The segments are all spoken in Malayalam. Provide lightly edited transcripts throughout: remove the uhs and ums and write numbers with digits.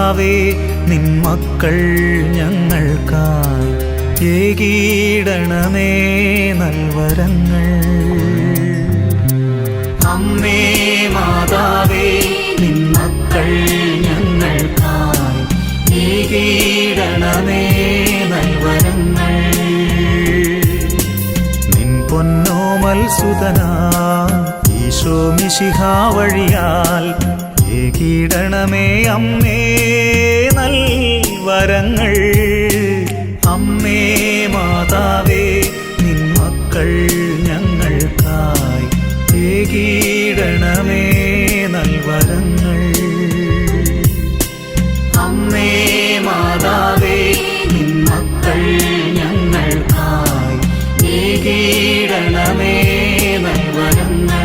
മാതാവേ നിൻ മക്കൾ ഞങ്ങൾക്കായി ഏകീടണമേ നൽവരങ്ങൾ. അമ്മേ മാതാവേ നിൻ മക്കൾ ഞങ്ങൾക്കായി ഏകീടണമേ നൽവരങ്ങൾ. നിൻ പൊന്നോമൽ സുതനാം ഈശോ മിശിഹാ വഴിയാൽ ഏകീടണമേ അമ്മേ നൽവരങ്ങൾ. അമ്മേ മാതാവേ നിൻ മക്കൾ ഞങ്ങൾക്കായി ഏകീടണമേ നൽവരങ്ങൾ. അമ്മേ മാതാവേ നിൻ മക്കൾ ഞങ്ങൾക്കായി ഏകീടണമേ നൽവരങ്ങൾ.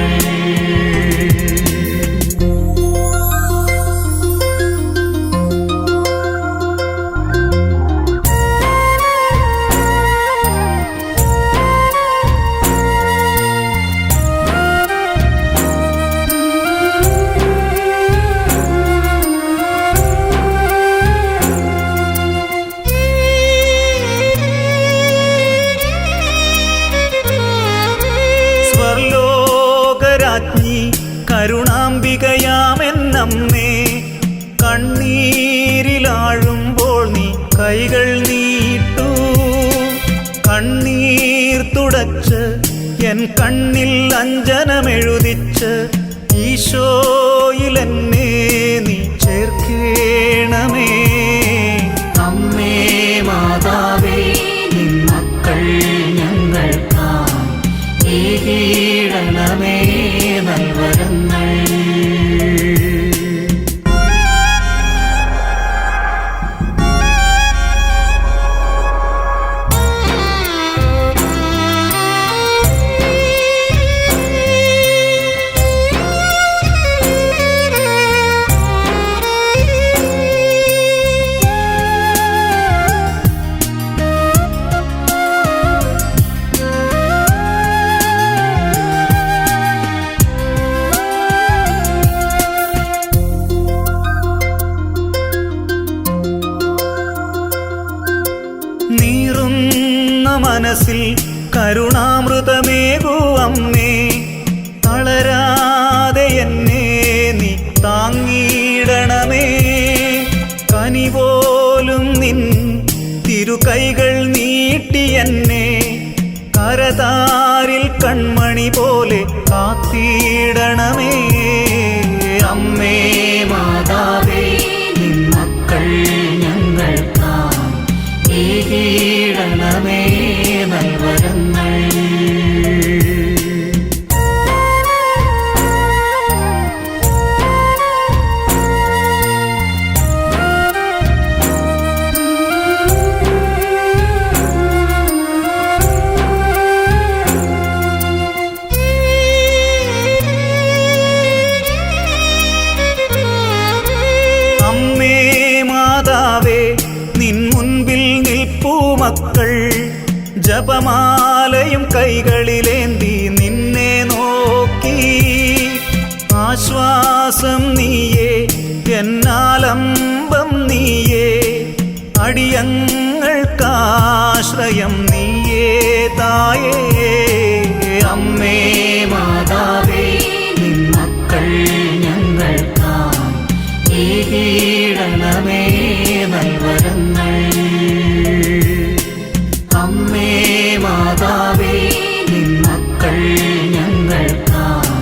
കരുണാംബികയാമെന്നമ്മേ കണ്ണീരിലാഴുമ്പോൾ നീ കൈകൾ നീട്ടൂ. കണ്ണീർ തുടച്ച് എൻ കണ്ണിൽ അഞ്ജനമെഴുതിച്ച് ഈശോയിലെന്നെ നീ ചേർക്കേണമേ. അമ്മേ മാതാവേ നിൻ മക്കൾ ഞങ്ങൾക്കായി ഏകീടണമേ നൽവരങ്ങൾ. മനസ്സിൽ കരുണാമൃതമേകൂ അമ്മേ തളരാതെ എന്നെ നീ താങ്ങിയിടണമേ. കനിപോലും നിൻ തിരുകൈകൾ നീട്ടി എന്നെ കരതാരിൽ കൺമണി പോലെ കാത്തിടണമേ. അമ്മേ മാതാവേ നിൻ മക്കൾ ഞങ്ങൾക്കായി ഏകീടണമേ നൽവരങ്ങൾ. അമ്മേ മാതാവേ നിൻ മുൻപിൽ നിൽപ്പൂ മക്കൾ ജപമാലയും കൈകളിലേന്തി നിന്നെ നോക്കി. ആശ്വാസം നീയേ എന്നാലംബം നീയേ അടിയങ്ങൾക്കാശ്രയം നീയേ തായേ. അമ്മേ മാതാവേ നിൻ മക്കൾ ഞങ്ങൾക്കായി ഏകീടണമേ നൽവരങ്ങൾ. അമ്മേ മാതാവേ നിൻ മക്കൾ ഞങ്ങൾക്കായി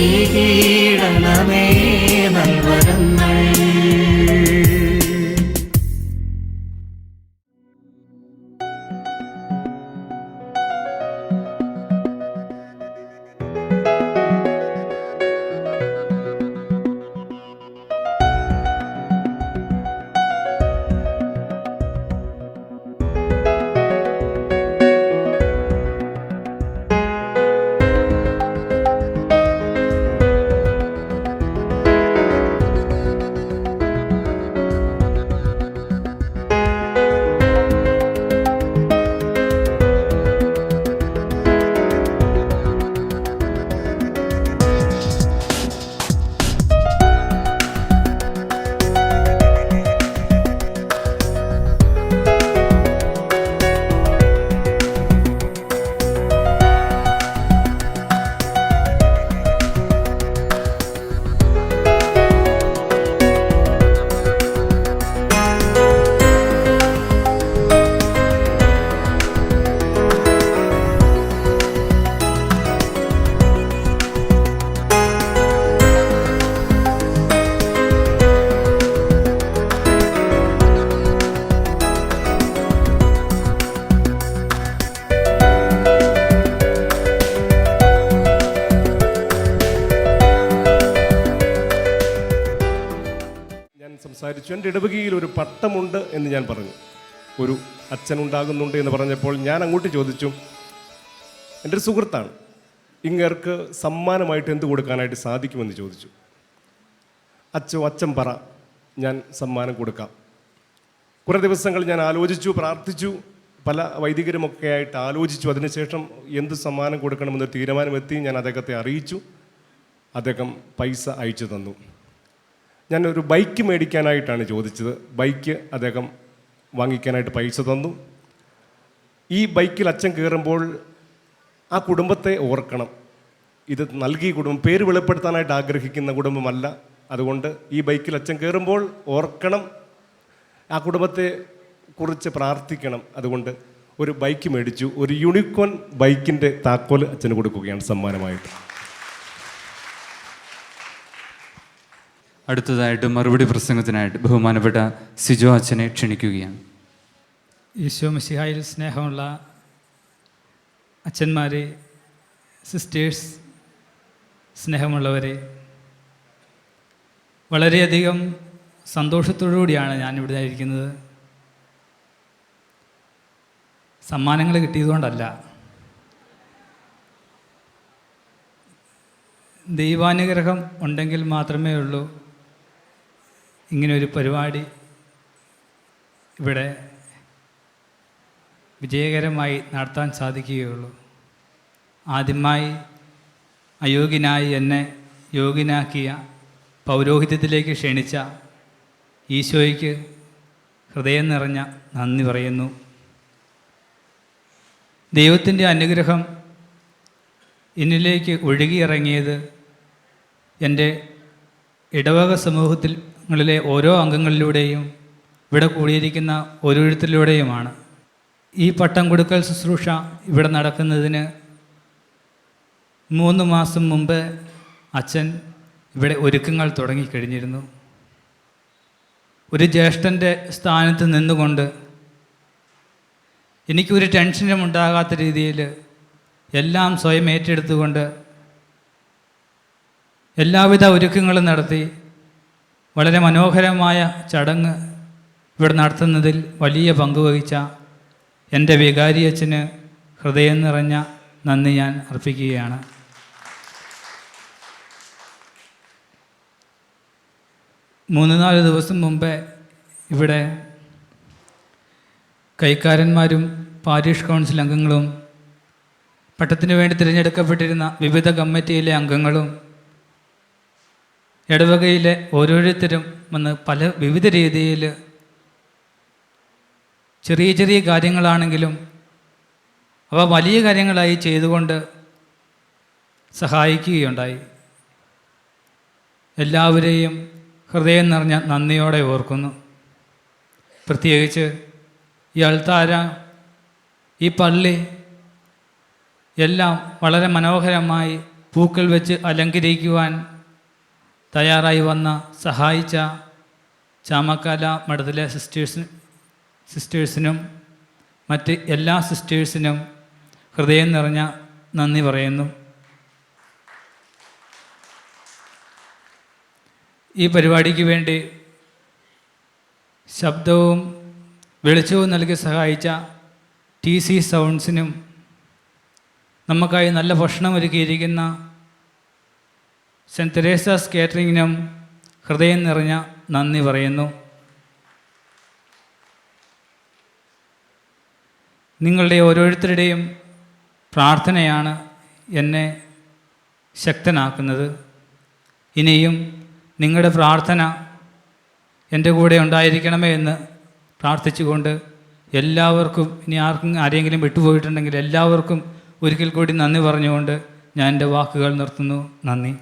ഏകീടണമേ നൽവരങ്ങൾ. സംസാരിച്ചു. എൻ്റെ ഇടവകയിൽ ഒരു പട്ടമുണ്ട് എന്ന് ഞാൻ പറഞ്ഞു. ഒരു അച്ഛനുണ്ടാകുന്നുണ്ട് എന്ന് പറഞ്ഞപ്പോൾ ഞാൻ അങ്ങോട്ട് ചോദിച്ചു, എൻ്റെ ഒരു സുഹൃത്താണ്, ഇങ്ങേർക്ക് സമ്മാനമായിട്ട് എന്ത് കൊടുക്കാനായിട്ട് സാധിക്കുമെന്ന് ചോദിച്ചു. അച്ഛൻ പറ, ഞാൻ സമ്മാനം കൊടുക്കാം. കുറേ ദിവസങ്ങൾ ഞാൻ ആലോചിച്ചു, പ്രാർത്ഥിച്ചു, പല വൈദികരുമൊക്കെ ആയിട്ട് ആലോചിച്ചു. അതിനുശേഷം എന്ത് സമ്മാനം കൊടുക്കണമെന്ന് തീരുമാനമെത്തി. ഞാൻ അദ്ദേഹത്തെ അറിയിച്ചു. അദ്ദേഹം പൈസ അയച്ചു തന്നു. ഞാനൊരു ബൈക്ക് മേടിക്കാനായിട്ടാണ് ചോദിച്ചത്. ബൈക്ക് അദ്ദേഹം വാങ്ങിക്കാനായിട്ട് പൈസ തന്നു. ഈ ബൈക്കിൽ അച്ഛൻ കയറുമ്പോൾ ആ കുടുംബത്തെ ഓർക്കണം. ഇത് നൽകിയ കുടുംബം പേര് വെളിപ്പെടുത്താനായിട്ട് ആഗ്രഹിക്കുന്ന കുടുംബമല്ല. അതുകൊണ്ട് ഈ ബൈക്കിൽ അച്ഛൻ കയറുമ്പോൾ ഓർക്കണം, ആ കുടുംബത്തെ കുറിച്ച് പ്രാർത്ഥിക്കണം. അതുകൊണ്ട് ഒരു ബൈക്ക് മേടിച്ചു. ഒരു യൂണിക്കോൺ ബൈക്കിൻ്റെ താക്കോൽ അച്ഛന് കൊടുക്കുകയാണ് സമ്മാനമായിട്ട്. അടുത്തതായിട്ട് മറുപടി പ്രസംഗത്തിനായിട്ട് ബഹുമാനപ്പെട്ട സിജോ അച്ഛനെ ക്ഷണിക്കുകയാണ്. ഈശോ മിശിഹായിൽ സ്നേഹമുള്ള അച്ഛന്മാരെ, സിസ്റ്റേഴ്സ്, സ്നേഹമുള്ളവരെ, വളരെയധികം സന്തോഷത്തോടുകൂടിയാണ് ഞാനിവിടെ ഇരിക്കുന്നത്. സമ്മാനങ്ങൾ കിട്ടിയതുകൊണ്ടല്ല, ദൈവാനുഗ്രഹം ഉണ്ടെങ്കിൽ മാത്രമേ ഉള്ളൂ ഇങ്ങനൊരു പരിപാടി ഇവിടെ വിജയകരമായി നടത്താൻ സാധിക്കുകയുള്ളൂ. ആദ്യമായി അയോഗ്യനായി എന്നെ യോഗ്യനാക്കിയ, പൗരോഹിത്യത്തിലേക്ക് ക്ഷണിച്ച ഈശോയ്ക്ക് ഹൃദയം നിറഞ്ഞ നന്ദി പറയുന്നു. ദൈവത്തിൻ്റെ അനുഗ്രഹം എന്നിലേക്ക് ഒഴുകിയിറങ്ങിയത് എൻ്റെ ഇടവക സമൂഹങ്ങളിലെ ഓരോ അംഗങ്ങളിലൂടെയും ഇവിടെ കൂടിയിരിക്കുന്ന ഓരോരുത്തരിലൂടെയുമാണ്. ഈ പട്ടം കൊടുക്കൽ ശുശ്രൂഷ ഇവിടെ നടക്കുന്നതിന് 3 മാസം മുമ്പ് അച്ഛൻ ഇവിടെ ഒരുക്കങ്ങൾ തുടങ്ങിക്കഴിഞ്ഞിരുന്നു. ഒരു ജ്യേഷ്ഠൻ്റെ സ്ഥാനത്ത് നിന്നുകൊണ്ട് എനിക്കൊരു ടെൻഷനും ഉണ്ടാകാത്ത രീതിയിൽ എല്ലാം സ്വയം ഏറ്റെടുത്തുകൊണ്ട് എല്ലാവിധ ഒരുക്കങ്ങളും നടത്തി വളരെ മനോഹരമായ ചടങ്ങ് ഇവിടെ നടത്തുന്നതിൽ വലിയ പങ്കുവഹിച്ച എൻ്റെ വികാരി അച്ഛന് ഹൃദയം നിറഞ്ഞ നന്ദി ഞാൻ അർപ്പിക്കുകയാണ്. മൂന്ന് 4 ദിവസം മുമ്പേ ഇവിടെ കൈക്കാരന്മാരും പാരിഷ് കൗൺസിൽ അംഗങ്ങളും പട്ടത്തിന് വേണ്ടി തിരഞ്ഞെടുക്കപ്പെട്ടിരുന്ന വിവിധ കമ്മിറ്റിയിലെ അംഗങ്ങളും ഇടവകയിലെ ഓരോരുത്തരും വന്ന് വിവിധ രീതിയിൽ ചെറിയ ചെറിയ കാര്യങ്ങളാണെങ്കിലും അവ വലിയ കാര്യങ്ങളായി ചെയ്തുകൊണ്ട് സഹായിക്കുകയുണ്ടായി. എല്ലാവരെയും ഹൃദയം നിറഞ്ഞ നന്ദിയോടെ ഓർക്കുന്നു. പ്രത്യേകിച്ച് ഈ അൾത്താര, ഈ പള്ളി എല്ലാം വളരെ മനോഹരമായി പൂക്കൾ വെച്ച് അലങ്കരിക്കുവാൻ തയ്യാറായി വന്ന സഹായിച്ച ചാമക്കാല മഠത്തിലെ സിസ്റ്റേഴ്സിനും മറ്റ് എല്ലാ സിസ്റ്റേഴ്സിനും ഹൃദയം നിറഞ്ഞ നന്ദി പറയുന്നു. ഈ പരിപാടിക്ക് വേണ്ടി ശബ്ദവും വെളിച്ചവും നൽകി സഹായിച്ച TC സൗണ്ട്സിനും നമുക്കായി നല്ല ഭക്ഷണം ഒരുക്കിയിരിക്കുന്ന സെൻറ്റ് തെരേസാസ് കേറ്ററിങ്ങിനും ഹൃദയം നിറഞ്ഞ നന്ദി പറയുന്നു. നിങ്ങളുടെ ഓരോരുത്തരുടെയും പ്രാർത്ഥനയാണ് എന്നെ ശക്തനാക്കുന്നത്. ഇനിയും നിങ്ങളുടെ പ്രാർത്ഥന എൻ്റെ കൂടെ ഉണ്ടായിരിക്കണമേ എന്ന് പ്രാർത്ഥിച്ചുകൊണ്ട് എല്ലാവർക്കും, ഇനി ആരെങ്കിലും വിട്ടുപോയിട്ടുണ്ടെങ്കിൽ എല്ലാവർക്കും ഒരിക്കൽ കൂടി നന്ദി പറഞ്ഞുകൊണ്ട് ഞാൻ എൻ്റെ വാക്കുകൾ നിർത്തുന്നു. നന്ദി.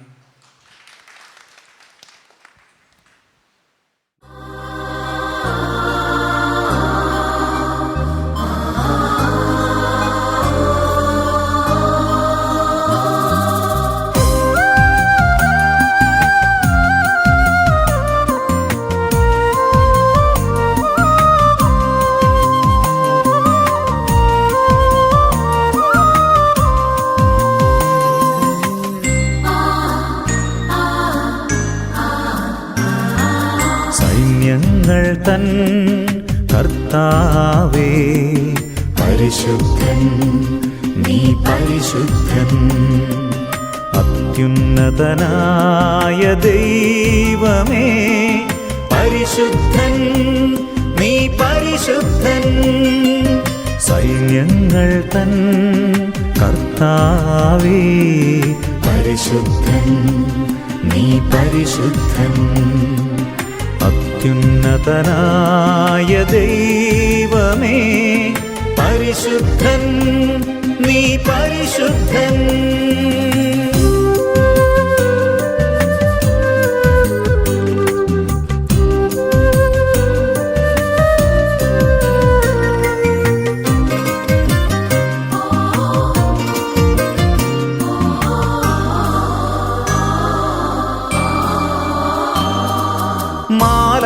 തൻ കർത്താവേ പരിശുദ്ധൻ നീ പരിശുദ്ധൻ അത്യുന്നതനായ ദൈവമേ പരിശുദ്ധൻ നീ പരിശുദ്ധൻ സൈന്യങ്ങൾ തൻ കർത്താവേ പരിശുദ്ധൻ നീ പരിശുദ്ധൻ അത്യുന്നതനായ ദൈവമേ പരിശുദ്ധൻ നീ പരിശുദ്ധൻ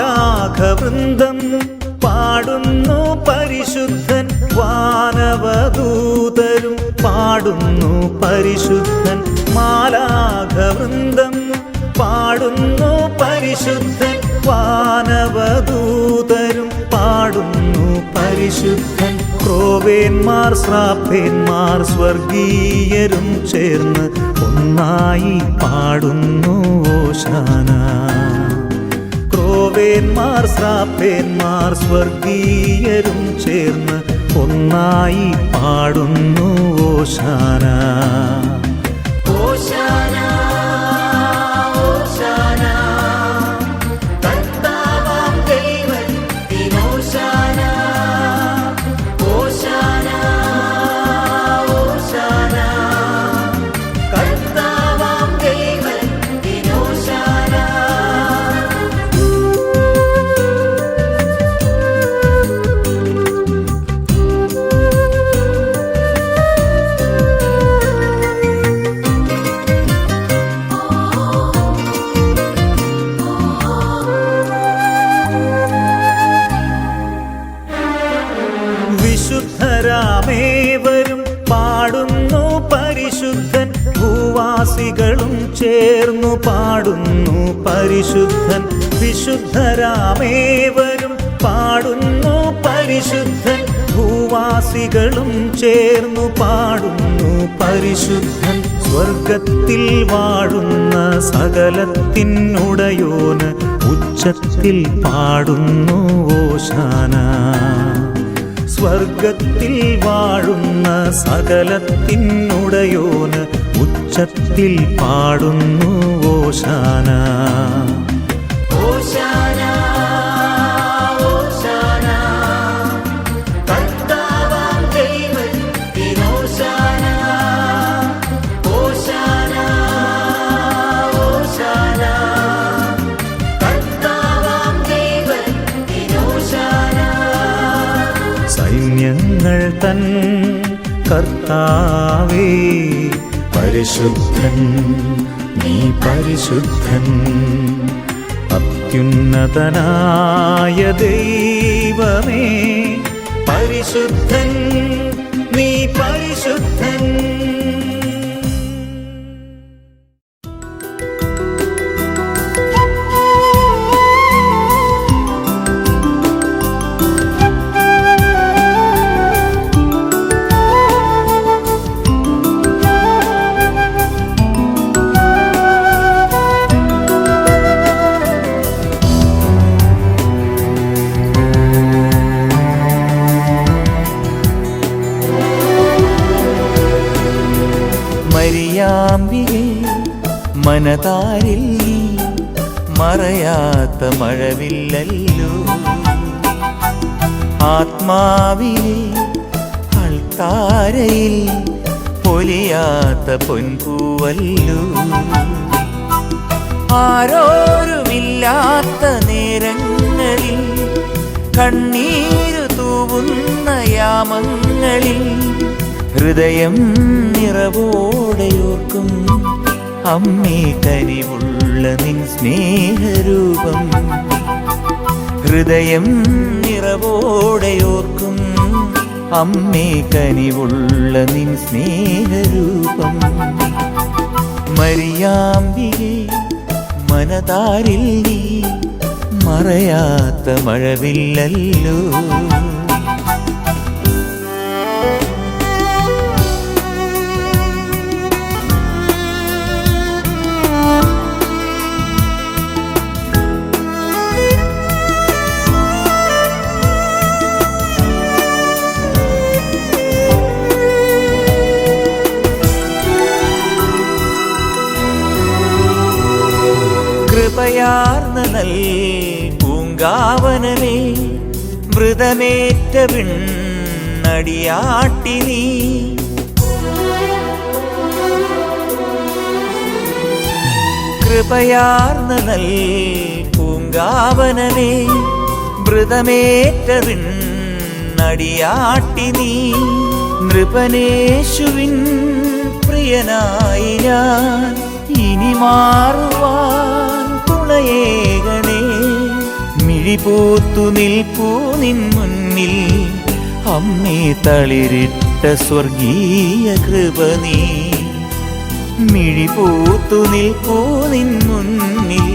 മാലാഖവൃന്ദം പാടുന്നു പരിശുദ്ധൻ വാനവദൂതരും പാടുന്നു പരിശുദ്ധൻ മാലാഖവൃന്ദം പാടുന്നു പരിശുദ്ധൻ വാനവദൂതരും പാടുന്നു പരിശുദ്ധൻ ക്രോവേന്മാർ ശ്രാപ്പേന്മാർ സ്വർഗീയരും ചേർന്ന് ഒന്നായി പാടുന്നു ഓശാന ക്രോവേന്മാർ ശ്രാപ്പേന്മാർ സ്വർഗീയരും ചേർന്ന് ഒന്നായി പാടുന്നു ഓശാന ഓശാന ഓശാന കർത്താവാം ദൈവത്തിനോശാന ഓശാന ഓശാന കർത്താവാം ദൈവത്തിനോശാന വിശുദ്ധരാമേവരും പാടുന്നു പരിശുദ്ധൻ ഭൂവാസികളും ചേർന്നു പാടുന്നു പരിശുദ്ധൻ വിശുദ്ധരാമേവരും പാടുന്നു പരിശുദ്ധൻ ഭൂവാസികളും ചേർന്നു പാടുന്നു പരിശുദ്ധൻ സ്വർഗത്തിൽ വാഴുന്ന സകലത്തിനുടയോന് ഉച്ചത്തിൽ പാടുന്നു ഓശാന സ്വർഗത്തിൽ വാഴുന്ന സകലത്തിനുടയോന് ഉച്ചത്തിൽ പാടുന്നു ഓശാന ഓശാന ഓശാന കർത്താവാം ദൈവത്തിനോശാന ഓശാന ഓശാന കർത്താവാം ദൈവത്തിനോശാന സൈന്യങ്ങൾ തൻ കർത്താവേ പരിശുദ്ധൻ നീ പരിശുദ്ധൻ അത്യുന്നതനായ ദൈവമേ പരിശുദ്ധൻ നീ പരിശുദ്ധൻ മരിയാമ്പികേ മനതാരിൽ നീ മറയാത്ത മഴവില്ലല്ലോ ആത്മാവിലെ അൾത്താരയിൽ പൊലിയാത്ത പൊൻപൂവല്ലോ ആരോരുമില്ലാത്ത നേരങ്ങളിൽ കണ്ണീരു തൂവുന്ന യാമങ്ങളിൽ ഹൃദയം നിറവോടെയോർക്കും അമ്മേ കനിവുള്ള നിൻ സ്നേഹരൂപം ഹൃദയം നിറവോടെയോർക്കും അമ്മേ കനിവുള്ള നിൻ സ്നേഹരൂപം മരിയാമ്പികേ മനതാരിൽ നീ മറയാത്ത മഴവില്ലല്ലോ. കൃപയാർന്ന നൽ പൂങ്കാവനമേ, മൃതമേറ്റ വിണ്ണടിയാട്ടി നീ. കൃപയാർന്ന നൽ പൂങ്കാവനമേ, മൃതമേറ്റ വിണ്ണടിയാട്ടി നീ. നൃപനേശുവിൻ പ്രിയനായി ഞാൻ ഇനി മാറുവാൻ തുണയേകണേ. മിഴിപൂത്തു നിൽപ്പൂ നിൻ മുന്നിൽ, അമ്മേ തളിരിട്ട സ്വർഗീയ കൃപ നീ. മിഴിപൂത്തു നിൽപ്പൂ നിൻ മുന്നിൽ,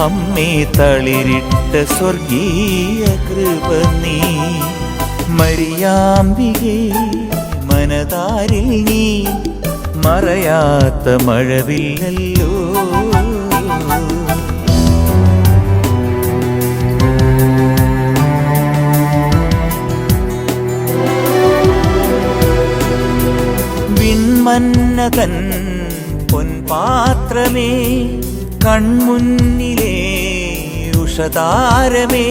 അമ്മേ തളിരിട്ട സ്വർഗീയ കൃപ നീ. മരിയാമ്പികേ മനതാരിൽ നീ, മറയാത്ത മഴവില്ലല്ലോ. വിൺമന്നതൻ പൊൻപാത്രമേ, കൺമുന്നിലേ ഉഷതാരമേ.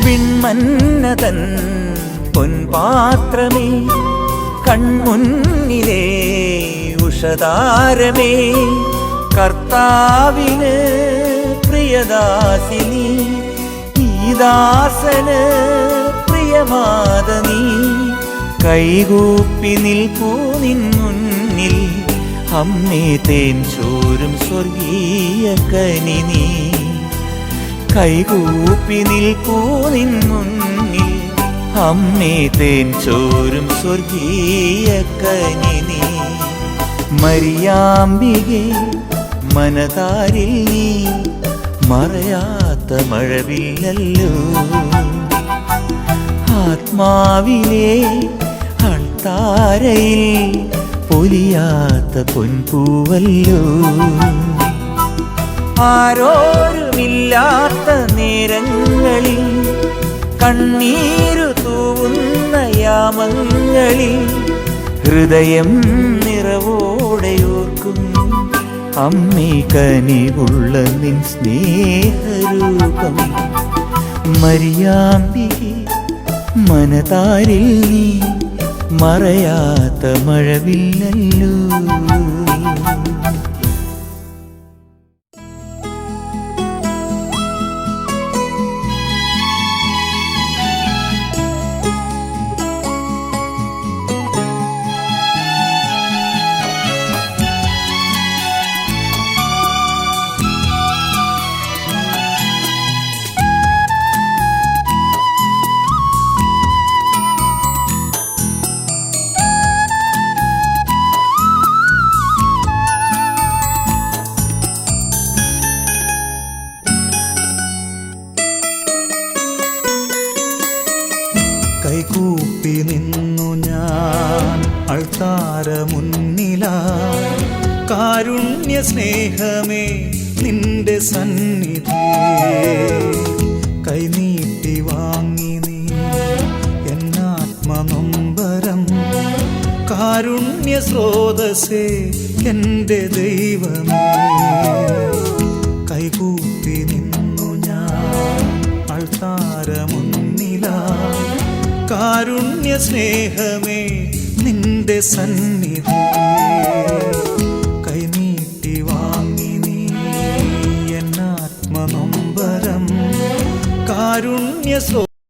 വിൺമന്നതൻ പൊൻപാത്രമേ, കൺമുന്നിലേ ഉഷതാരമേ. കർത്താവിന് പ്രിയദാസിനി, ഈ ദാസന് പ്രിയമാതനീ. കൈകൂപ്പി നിൽപ്പൂ നിൻ മുന്നിൽ, അമ്മേ തേൻ ചോരും സ്വർഗീയ കനി നീ. കൈകൂപ്പി നിൽപ്പൂ നിൻ മുന്നിൽ, അമ്മേ തേൻ ചോരും സ്വർഗീയ കനി നീ. മരിയാമ്പികേ മനതാരിൽ നീ, മറയാത്ത മഴവില്ലല്ലോ. ആത്മാവിലെ അൾത്താരയിൽ പൊലിയാത്ത പൊൻപൂവല്ലോ. ആരോരുമില്ലാത്ത നേരങ്ങളിൽ, കണ്ണീരു തൂവുന്ന യാമങ്ങളിൽ, ഹൃദയം നിറവോടെയോർക്കും അമ്മേ കനിവുള്ള നിൻ സ്നേഹരൂപം. മരിയാമ്പികേ മനതാരിൽ നീ, മറയാത്ത മഴവില്ലല്ലോ. കൈകൂപ്പി നിന്നു ഞാൻ അൾത്താരമുന്നിലായി, കാരുണ്യ സ്നേഹമേ നിന്റെ സന്നിധി. കൈനീട്ടി വാങ്ങി നീ എന്നാത്മനൊമ്പരം, കാരുണ്യ സ്രോതസ്സേ എൻ്റെ ദൈവമേ. കൈകൂപ്പി നിന്നു ഞാൻ അൾത്താരമുന്നിലായി, കാരുണ്യ സ്നേഹമേ നിന്റെ സന്നിധി. കൈനീട്ടി വാങ്ങി നീ എന്നാത്മനൊമ്പരം, കാരുണ്യ